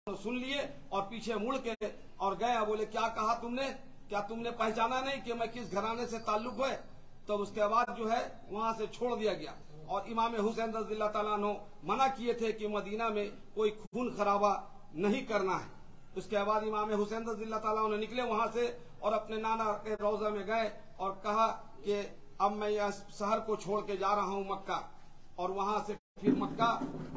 सुन लिए और पीछे मुड़ के और गए। बोले क्या कहा तुमने, क्या तुमने पहचाना नहीं कि मैं किस घराने से ताल्लुक है? तो उसके बाद जो है वहां से छोड़ दिया गया। और इमाम हुसैन रज़ियल्लाहु ताला अन्हु मना किए थे कि मदीना में कोई खून खराबा नहीं करना है। उसके बाद इमाम हुसैन रज़ियल्लाहु ताला अन्हु निकले वहां से और अपने नाना के रोजा में गए और कहा कि अब मैं यह शहर को छोड़ के जा रहा हूँ मक्का। और वहां से फिर मक्का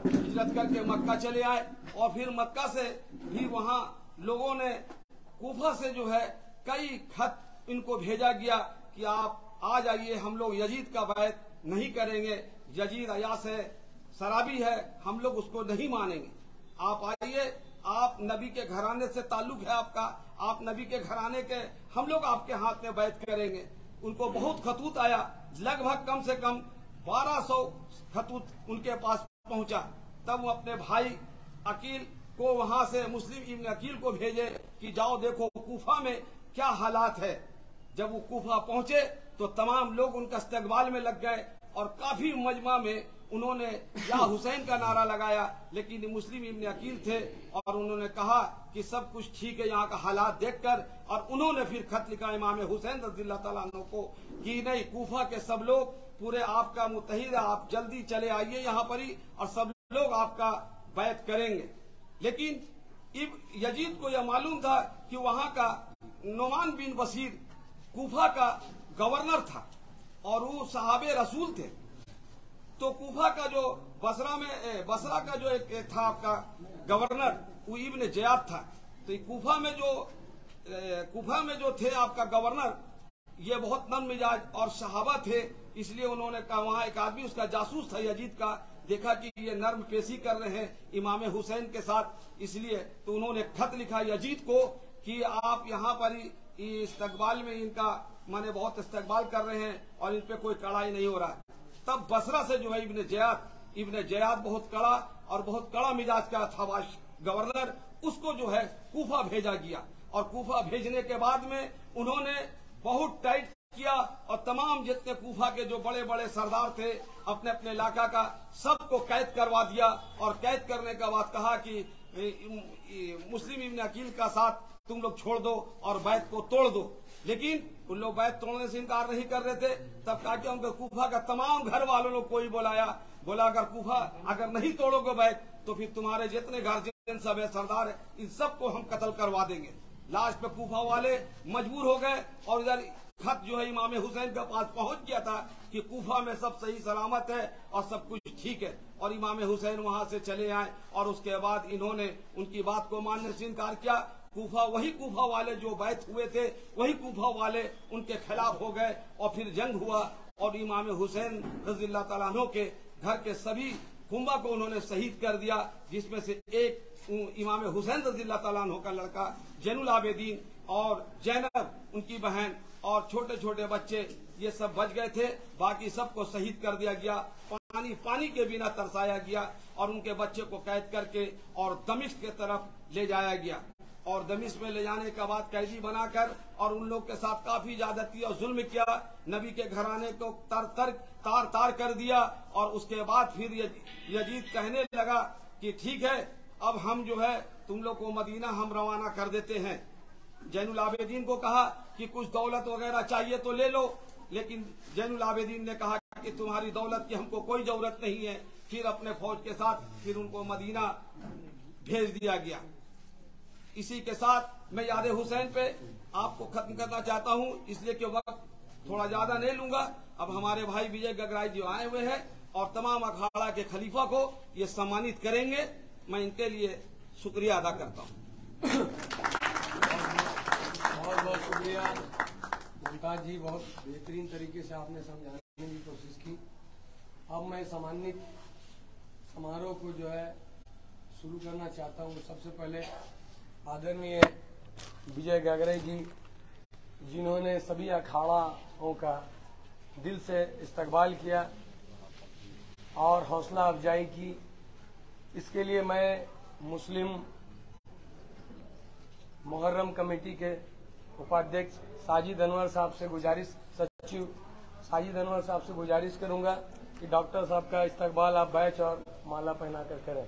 हिजरत करके मक्का चले आए। और फिर मक्का से भी वहां लोगों ने कूफा से जो है कई खत इनको भेजा गया कि आप आ जाइए, हम लोग यजीद का बैत नहीं करेंगे, यजीद अयास है, शराबी है, हम लोग उसको नहीं मानेंगे। आप आइए, आप नबी के घराने से ताल्लुक है आपका, आप नबी के घराने के, हम लोग आपके हाथ में बैत करेंगे। उनको बहुत खतूत आया, लगभग कम से कम 1200 खतूत उनके पास पहुंचा। तब वो अपने भाई अकील को वहां से मुस्लिम इब्न अकील को भेजे कि जाओ देखो कूफा में क्या हालात है। जब वो कूफा पहुंचे तो तमाम लोग उनका इस्तकबाल में लग गए और काफी मजमा में उन्होंने या हुसैन का नारा लगाया। लेकिन मुस्लिम इब्न अकील थे और उन्होंने कहा कि सब कुछ ठीक है यहाँ का हालात देखकर। और उन्होंने फिर खत लिखा इमाम हुसैन रज़ियल्लाहु ताला अन्हु को कि नहीं, कूफा के सब लोग पूरे आपका मुत्तहिद है, आप जल्दी चले आइए यहाँ पर ही और सब लोग आपका बैत करेंगे। लेकिन यजीद को यह मालूम था कि वहां का नुमान बिन बशीर कूफा का गवर्नर था और वो सहाबे रसूल थे। तो कूफा का जो बसरा का जो एक था आपका गवर्नर, वो इब्न ज़ियाद था। तो कूफा में जो थे आपका गवर्नर, ये बहुत नम मिजाज और सहाबा थे। इसलिए उन्होंने कहा, वहां एक आदमी उसका जासूस था यजीद का, देखा कि ये नर्म पेशी कर रहे हैं इमाम हुसैन के साथ, इसलिए तो उन्होंने खत लिखा यजीद को कि आप यहाँ पर ही इस्तकबाल में इनका माने बहुत इस्तकबाल कर रहे हैं और इन पे कोई कड़ाई नहीं हो रहा है। तब बसरा से जो है इब्न ज़ियाद बहुत कड़ा और बहुत कड़ा मिजाज का था गवर्नर, उसको जो है कूफा भेजा गया। और कूफा भेजने के बाद में उन्होंने बहुत टाइट किया और तमाम जितने कूफा के जो बड़े बड़े सरदार थे अपने अपने इलाका का, सबको कैद करवा दिया। और कैद करने के बाद कहा कि मुस्लिम इब्न अकील का साथ तुम लोग छोड़ दो और बैत को तोड़ दो। लेकिन उन लोग बैत तोड़ने से इनकार नहीं कर रहे थे। तब कहा कि उनके कूफा का तमाम घर वालों ने कोई बोला अगर कूफा अगर नहीं तोड़ोगे बैत तो फिर तुम्हारे जितने गार्जियन सब है, सरदार है, इन सबको हम कत्ल करवा देंगे। लास्ट पे कूफा वाले मजबूर हो गए और इधर खत जो है इमाम हुसैन के पास पहुंच गया था कि कूफा में सब सही सलामत है और सब कुछ ठीक है। और इमाम हुसैन वहां से चले आए और उसके बाद इन्होंने उनकी बात को मानने से इनकार किया। वही कूफा वाले जो बैत हुए थे, वही कूफा वाले उनके खिलाफ हो गए और फिर जंग हुआ और इमाम हुसैन रज़ियल्लाहु ताला अन्हु के घर के सभी कुंबा को उन्होंने शहीद कर दिया, जिसमें से एक इमाम हुसैन रज़ियल्लाहु ताला अन्हु का लड़का जैनुल आबिदीन और जैनब उनकी बहन और छोटे छोटे बच्चे ये सब बच गए थे। बाकी सबको शहीद कर दिया गया, पानी के बिना तरसाया गया और उनके बच्चे को कैद करके और दमिश्क के तरफ ले जाया गया। और दमिश्क में ले जाने के बाद कैदी बनाकर और उन लोग के साथ काफी ज्यादती और जुल्म किया, नबी के घराने को तार कर दिया। और उसके बाद फिर यजीद कहने लगा कि ठीक है, अब हम जो है तुम लोग को मदीना हम रवाना कर देते हैं। जैनुल आबिदीन को कहा कि कुछ दौलत वगैरह चाहिए तो ले लो, लेकिन जैनुल आबिदीन ने कहा कि तुम्हारी दौलत की हमको कोई जरूरत नहीं है। फिर अपने फौज के साथ फिर उनको मदीना भेज दिया गया। इसी के साथ मैं याद हुसैन पे आपको खत्म करना चाहता हूं, इसलिए कि वक्त थोड़ा ज्यादा नहीं लूंगा। अब हमारे भाई विजय गगराई जी आए हुए हैं और तमाम अखाड़ा के खलीफा को ये सम्मानित करेंगे। मैं इनके लिए शुक्रिया अदा करता हूं। बहुत बहुत शुक्रिया मुमताज जी, बहुत बेहतरीन तरीके से आपने समझाने की कोशिश की। अब मैं सम्मानित समारोह को जो है शुरू करना चाहता हूँ। सबसे पहले आदरणीय विजय गगराई जी, जिन्होंने सभी अखाड़ाओं का दिल से इस्तकबाल किया और हौसला अफजाई की, इसके लिए मैं मुस्लिम मुहर्रम कमेटी के उपाध्यक्ष साजिद अनवर साहब से सचिव साजिद अनवर साहब से गुजारिश करूंगा कि डॉक्टर साहब का इस्तकबाल आप बैच और माला पहना कर करें।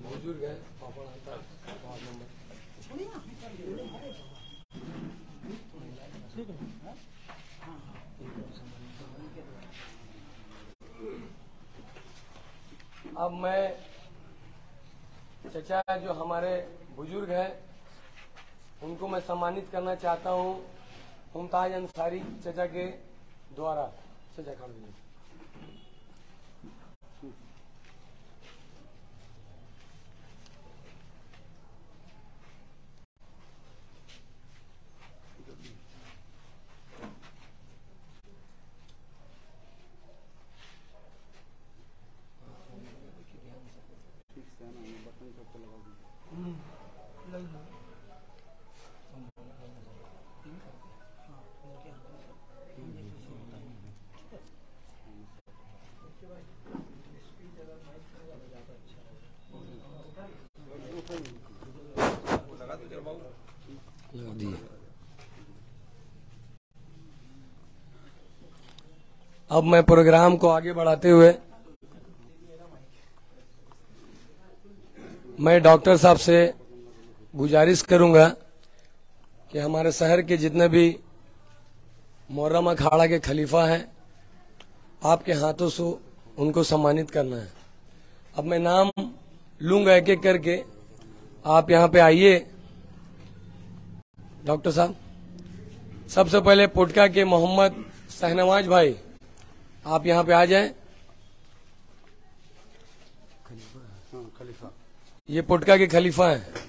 बुजुर्ग है पापड़ आता है वार्ड नंबर। अब मैं चचा जो हमारे बुजुर्ग हैं उनको मैं सम्मानित करना चाहता हूं मुमताज अंसारी चचा के द्वारा। चचा खड़े होइए। अब मैं प्रोग्राम को आगे बढ़ाते हुए मैं डॉक्टर साहब से गुजारिश करूंगा कि हमारे शहर के जितने भी मुहर्रम अखाड़ा के खलीफा हैं आपके हाथों से उनको सम्मानित करना है। अब मैं नाम लूंगा एक एक करके, आप यहाँ पे आइए। डॉक्टर साहब, सबसे पहले पुटका के मोहम्मद शहनवाज भाई आप यहाँ पे आ जाएं। खलीफा ये पुटका के खलीफा हैं।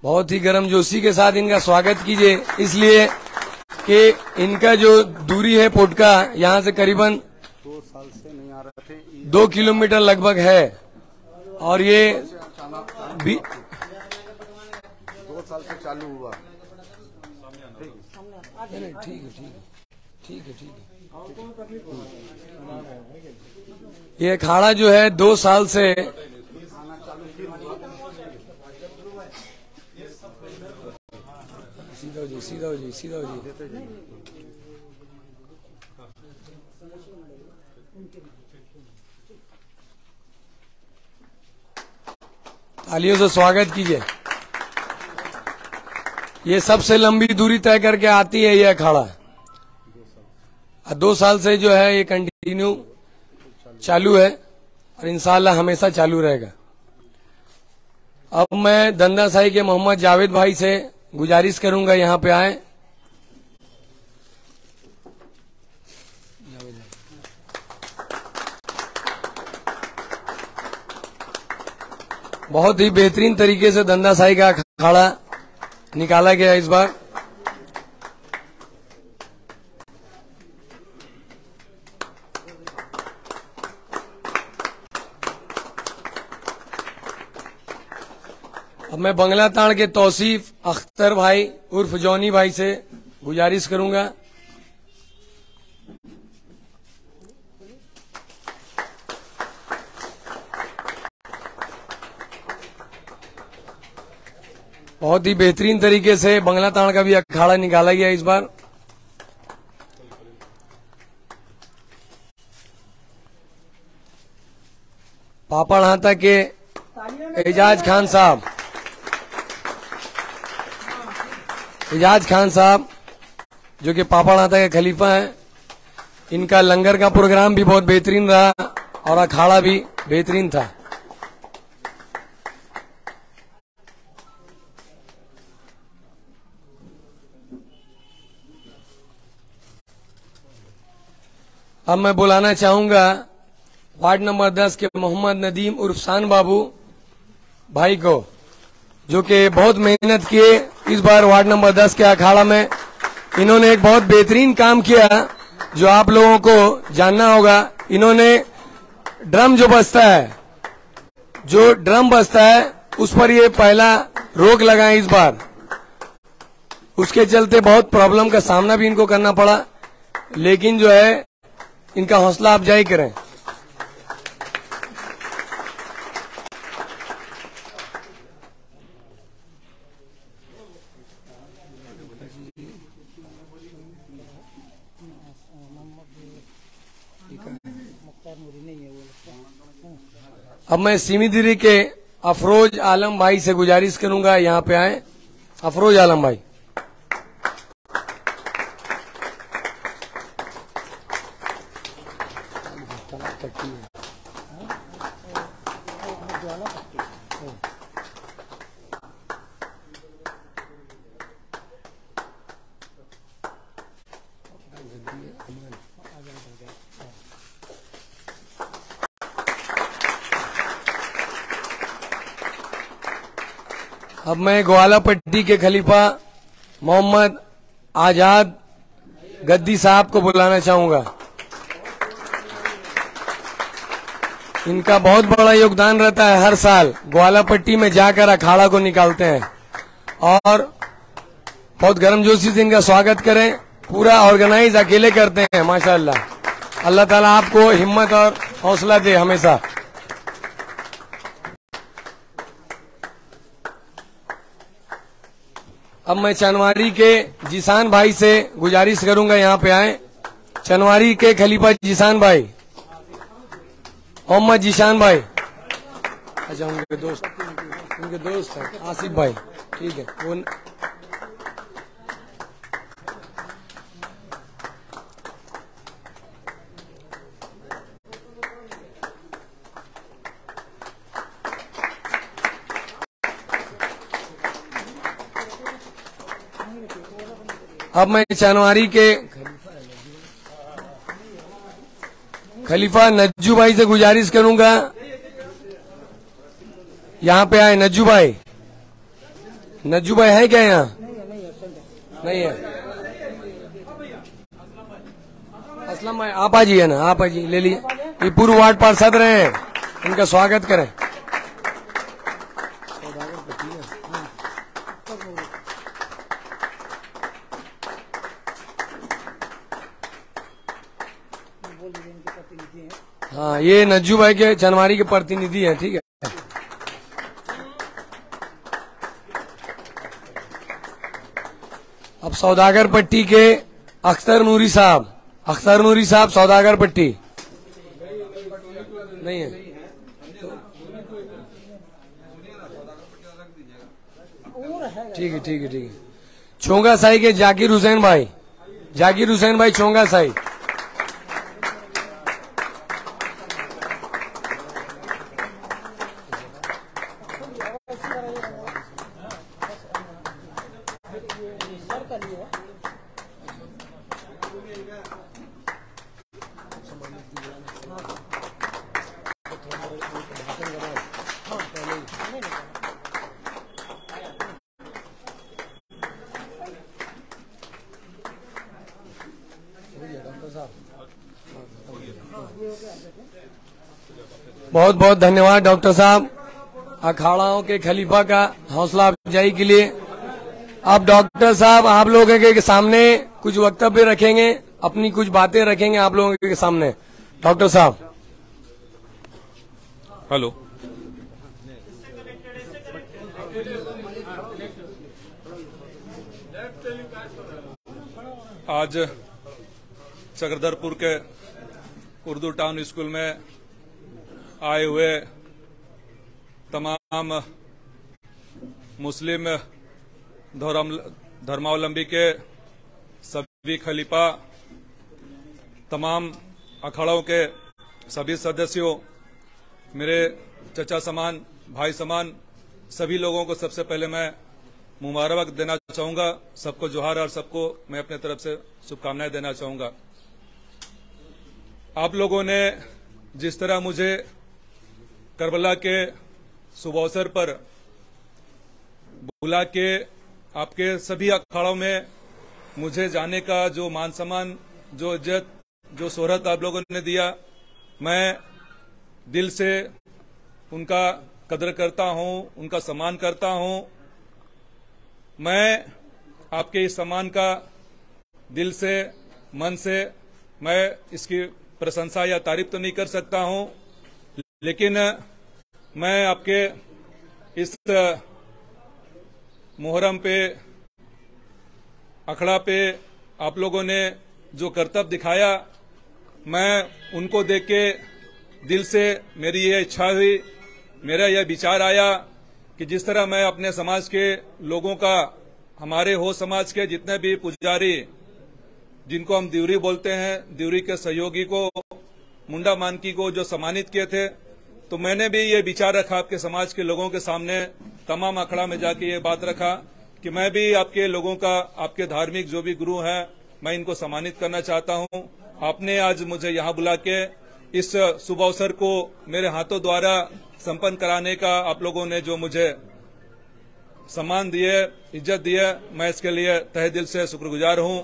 बहुत ही गर्मजोशी के साथ इनका स्वागत कीजिए, इसलिए कि इनका जो दूरी है पुटका यहाँ से करीबन 2 साल से नहीं आ रहे थे। 2 किलोमीटर लगभग है और ये 2 साल से चालू हुआ। ठीक है। ये अखाड़ा जो है 2 साल से सीधा हो जी। तालियों से स्वागत कीजिए। ये सबसे लंबी दूरी तय करके आती है ये अखाड़ा। 2 साल से जो है ये कंटिन्यू चालू है और इंशाल्लाह हमेशा चालू रहेगा। अब मैं दंदासाई के मोहम्मद जावेद भाई से गुजारिश करूंगा यहाँ पे आए। बहुत ही बेहतरीन तरीके से दंदासाई का अखाड़ा निकाला गया इस बार। अब मैं बंगला ताड़ के तौसीफ अख्तर भाई उर्फ जॉनी भाई से गुजारिश करूंगा। बहुत ही बेहतरीन तरीके से बंगला ताड़ का भी अखाड़ा निकाला गया इस बार। पापड़ हाथा के एजाज खान साहब जो कि पापड़ हाथा के खलीफा हैं, इनका लंगर का प्रोग्राम भी बहुत बेहतरीन रहा और अखाड़ा भी बेहतरीन था। अब मैं बुलाना चाहूंगा वार्ड नंबर 10 के मोहम्मद नदीम उर्फ शान बाबू भाई को, जो कि बहुत मेहनत किए इस बार वार्ड नंबर 10 के अखाड़ा में। इन्होंने एक बहुत बेहतरीन काम किया जो आप लोगों को जानना होगा। इन्होंने ड्रम जो बजता है, जो ड्रम बजता है उस पर ये पहला रोक लगाए इस बार। उसके चलते बहुत प्रॉब्लम का सामना भी इनको करना पड़ा, लेकिन जो है इनका हौसला अफजाई करें। अब मैं सीमीदिरी के अफरोज आलम भाई से गुजारिश करूंगा, यहाँ पे आए। अफरोज आलम भाई। अब मैं ग्वालापट्टी के खलीफा मोहम्मद आजाद गद्दी साहब को बुलाना चाहूंगा। इनका बहुत बड़ा योगदान रहता है, हर साल ग्वालापट्टी में जाकर अखाड़ा को निकालते हैं और बहुत गर्मजोशी से इनका स्वागत करें। पूरा ऑर्गेनाइज अकेले करते हैं, माशाअल्लाह। अल्लाह ताला आपको हिम्मत और हौसला दे हमेशा। अब मैं चनवारी के जिसान भाई से गुजारिश करूंगा, यहाँ पे आए। चनवारी के खलीफा जिसान भाई, मोहम्मद जिशान भाई। अच्छा, उनके दोस्त है आसिफ भाई, ठीक है। वो अब मैं चनवारी के खलीफा नज्जू भाई से गुजारिश करूंगा, यहाँ पे आए। नज्जू भाई, नज्जू भाई है क्या यहाँ? नहीं है। असलम भाई आप आ जाइए ना, आप आ जाइए, ले लिए। ये पूर्व वार्ड पार्षद रहे हैं, इनका स्वागत करें। हाँ, ये नज्जू भाई के चनवारी के प्रतिनिधि हैं, ठीक है। अब सौदागर पट्टी के अख्तर नूरी साहब, अख्तर नूरी साहब सौदागर पट्टी नहीं है। ठीक है, ठीक है, ठीक है। चोंगा साई के जाकिर हुसैन भाई, जाकिर हुसैन भाई चोंगा साई। बहुत बहुत धन्यवाद डॉक्टर साहब, अखाड़ाओं के खलीफा का हौसला अफजाई के लिए। अब डॉक्टर साहब आप लोगों के सामने कुछ वक्तव्य रखेंगे, अपनी कुछ बातें रखेंगे आप लोगों के सामने। डॉक्टर साहब। हेलो। आज चक्रधरपुर के उर्दू टाउन स्कूल में आए हुए तमाम मुस्लिम धर्मावलंबी के सभी खलीफा, तमाम अखाड़ों के सभी सदस्यों, मेरे चचा समान, भाई समान सभी लोगों को सबसे पहले मैं मुबारक देना चाहूंगा। सबको जोहार और सबको मैं अपने तरफ से शुभकामनाएं देना चाहूंगा। आप लोगों ने जिस तरह मुझे करबला के शुभ अवसर पर बुला के आपके सभी अखाड़ों में मुझे जाने का जो मान सम्मान, जो इज्जत, जो शोहरत आप लोगों ने दिया, मैं दिल से उनका कदर करता हूं, उनका सम्मान करता हूं। मैं आपके इस सम्मान का दिल से, मन से मैं इसकी प्रशंसा या तारीफ तो नहीं कर सकता हूं, लेकिन मैं आपके इस मुहर्रम पे, अखड़ा पे आप लोगों ने जो करतब दिखाया, मैं उनको देख के दिल से मेरी ये इच्छा हुई, मेरा यह विचार आया कि जिस तरह मैं अपने समाज के लोगों का, हमारे हो समाज के जितने भी पुजारी, जिनको हम दिवरी बोलते हैं, दिवरी के सहयोगी को, मुंडा मानकी को जो सम्मानित किए थे, तो मैंने भी ये विचार रखा आपके समाज के लोगों के सामने, तमाम अखड़ा में जाके ये बात रखा कि मैं भी आपके लोगों का, आपके धार्मिक जो भी गुरु हैं, मैं इनको सम्मानित करना चाहता हूं। आपने आज मुझे यहाँ बुला के इस शुभ अवसर को मेरे हाथों द्वारा संपन्न कराने का आप लोगों ने जो मुझे सम्मान दिए, इज्जत दिए, मैं इसके लिए तहे दिल से शुक्रगुजार हूं।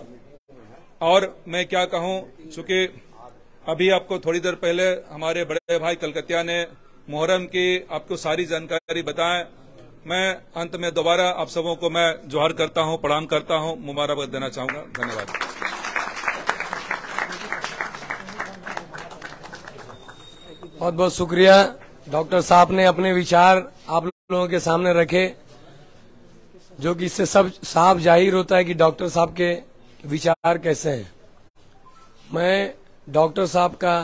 और मैं क्या कहूं, चूंकि अभी आपको थोड़ी देर पहले हमारे बड़े भाई कलकतिया ने मुहर्रम की आपको सारी जानकारी बताएं। मैं अंत में दोबारा आप सबों को मैं जोहर करता हूं, प्रणाम करता हूं, मुबारकबाद देना चाहूंगा। धन्यवाद। बहुत बहुत शुक्रिया। डॉक्टर साहब ने अपने विचार आप लोगों के सामने रखे, जो कि इससे सब साफ जाहिर होता है कि डॉक्टर साहब के विचार कैसे हैं। मैं डॉक्टर साहब का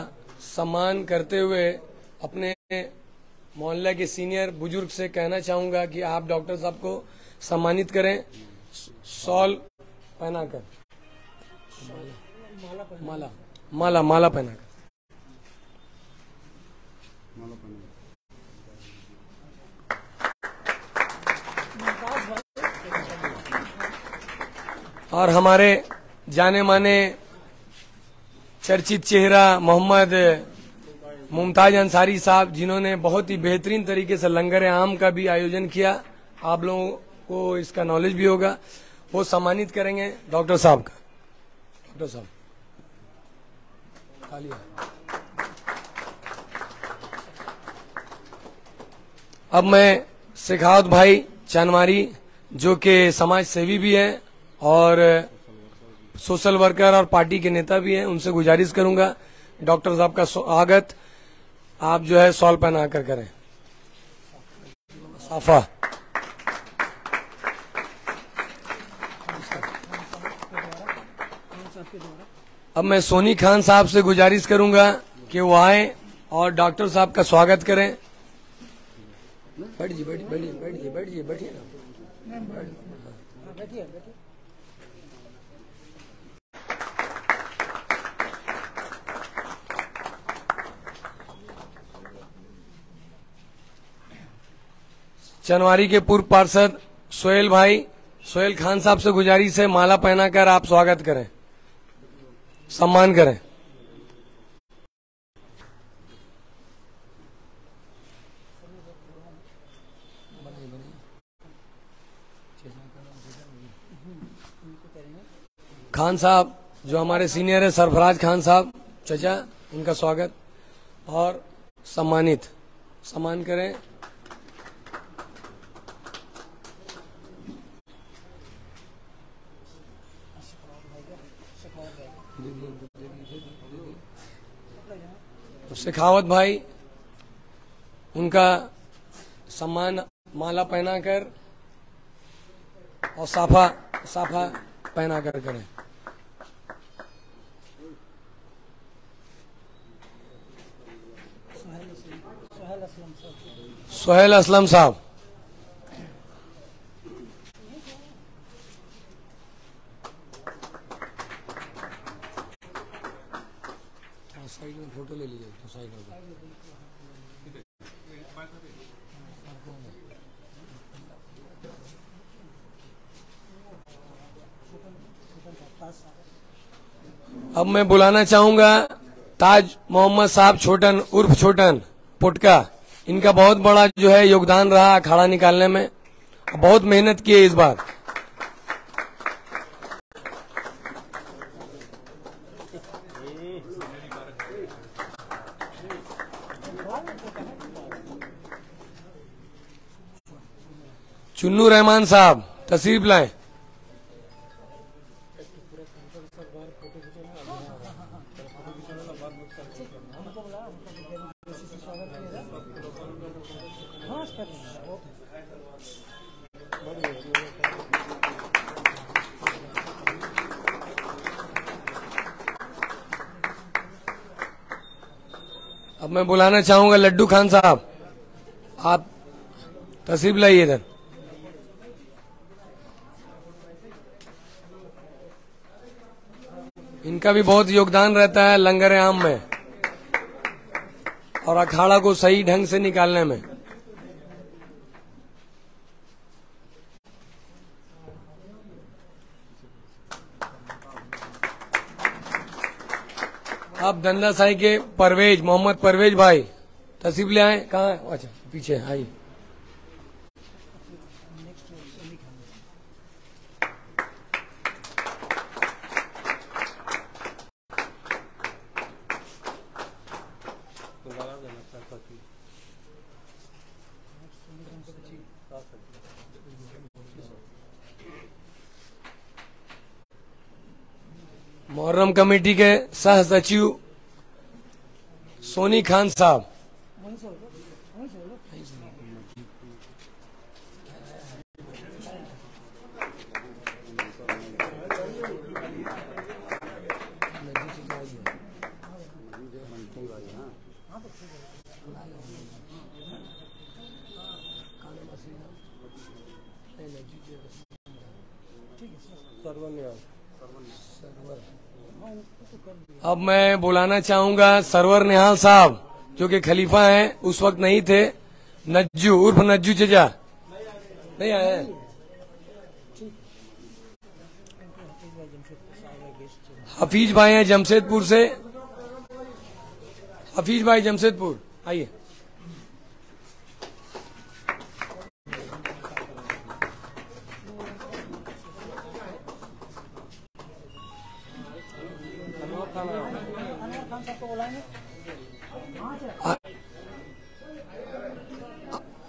सम्मान करते हुए अपने मोहल्ले के सीनियर बुजुर्ग से कहना चाहूंगा कि आप डॉक्टर साहब को सम्मानित करें, शॉल पहनाकर, माला माला माला पहनाकर। और हमारे जाने माने चर्चित चेहरा मोहम्मद मुमताज अंसारी साहब, जिन्होंने बहुत ही बेहतरीन तरीके से लंगर आम का भी आयोजन किया, आप लोगों को इसका नॉलेज भी होगा, वो सम्मानित करेंगे डॉक्टर साहब का। डॉक्टर साहब खाली है। अब मैं शेखावत भाई चनवारी, जो कि समाज सेवी भी है और सोशल वर्कर और पार्टी के नेता भी हैं, उनसे गुजारिश करूंगा डॉक्टर साहब का स्वागत आप जो है शॉल पहना कर करें। साफा। अब मैं सोनी खान साहब से गुजारिश करूंगा कि वो आए और डॉक्टर साहब का स्वागत करें। बैठिए बैठिए बैठिए बैठिए बैठिए बैठिए ना, बैठिए बैठिए। चनवारी के पूर्व पार्षद सोहेल खान साहब से गुजारिश है, माला पहनाकर आप स्वागत करें, सम्मान करें। खान साहब जो हमारे सीनियर है, सरफराज खान साहब चचा, इनका स्वागत और सम्मान करें। शेखावत भाई, उनका सम्मान माला पहनाकर और साफा पहनाकर करें। सोहेल असलम साहब, साइड में फोटो ले लीजिए, तो साइड में। अब मैं बुलाना चाहूंगा ताज मोहम्मद साहब छोटन उर्फ छोटन पुटका। इनका बहुत बड़ा जो है योगदान रहा अखाड़ा निकालने में, बहुत मेहनत की है इस बार। चुन्नू रहमान साहब तशरीफ लाएं। अब मैं बुलाना चाहूंगा लड्डू खान साहब, आप तशरीफ लाइए इधर। इनका भी बहुत योगदान रहता है लंगर आम में और अखाड़ा को सही ढंग से निकालने में। अब धंधा साई के परवेज मोहम्मद परवेज भाई तशरीफ ले आए। कहाँ है? अच्छा पीछे आइए। मुहर्रम कमेटी के सह सचिव सोनी खान साहब, अब मैं बुलाना चाहूंगा सरवर निहाल साहब जो कि खलीफा हैं, उस वक्त नहीं थे। नज्जू उर्फ नज्जू चचा नहीं आए हैं। हफीज भाई हैं जमशेदपुर से। हफीज भाई जमशेदपुर आइए।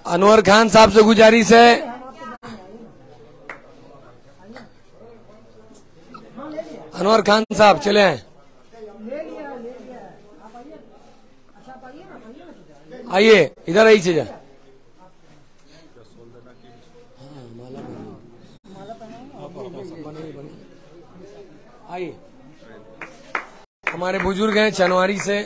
अनवर खान साहब से गुजारिश है, अनवर खान साहब चले आए। आइए इधर आइए चीजा। आइए हमारे बुजुर्ग हैं चनवारी से।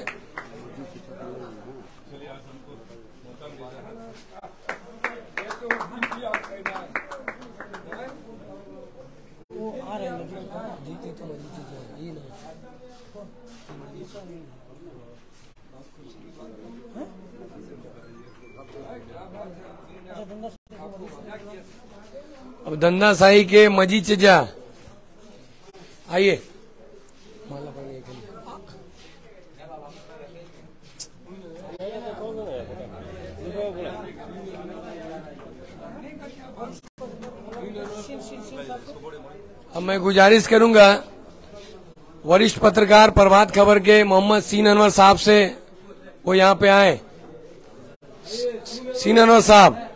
अब धंधा साही के मजी चजा आइए। अब मैं गुजारिश करूंगा वरिष्ठ पत्रकार प्रभात खबर के मोहम्मद सीन अनवर साहब से वो यहाँ पे आए। सीन अनवर साहब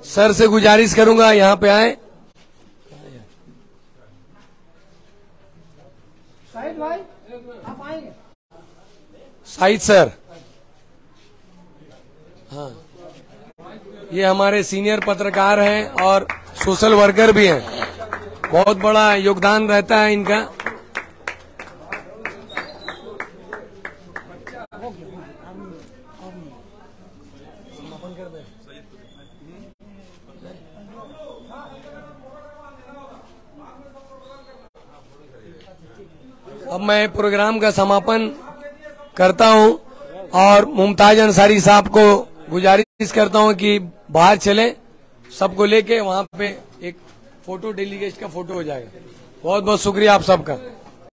सर से गुजारिश करूंगा यहाँ पे आए। साहिद भाई आप आएंगे? साहिद सर, हाँ ये हमारे सीनियर पत्रकार हैं और सोशल वर्कर भी हैं। बहुत बड़ा योगदान रहता है इनका। अब मैं प्रोग्राम का समापन करता हूं और मुमताज अंसारी साहब को गुजारिश करता हूं कि बाहर चले, सबको लेके वहां पे एक फोटो डेलीगेट का फोटो हो जाएगा। बहुत बहुत शुक्रिया आप सबका।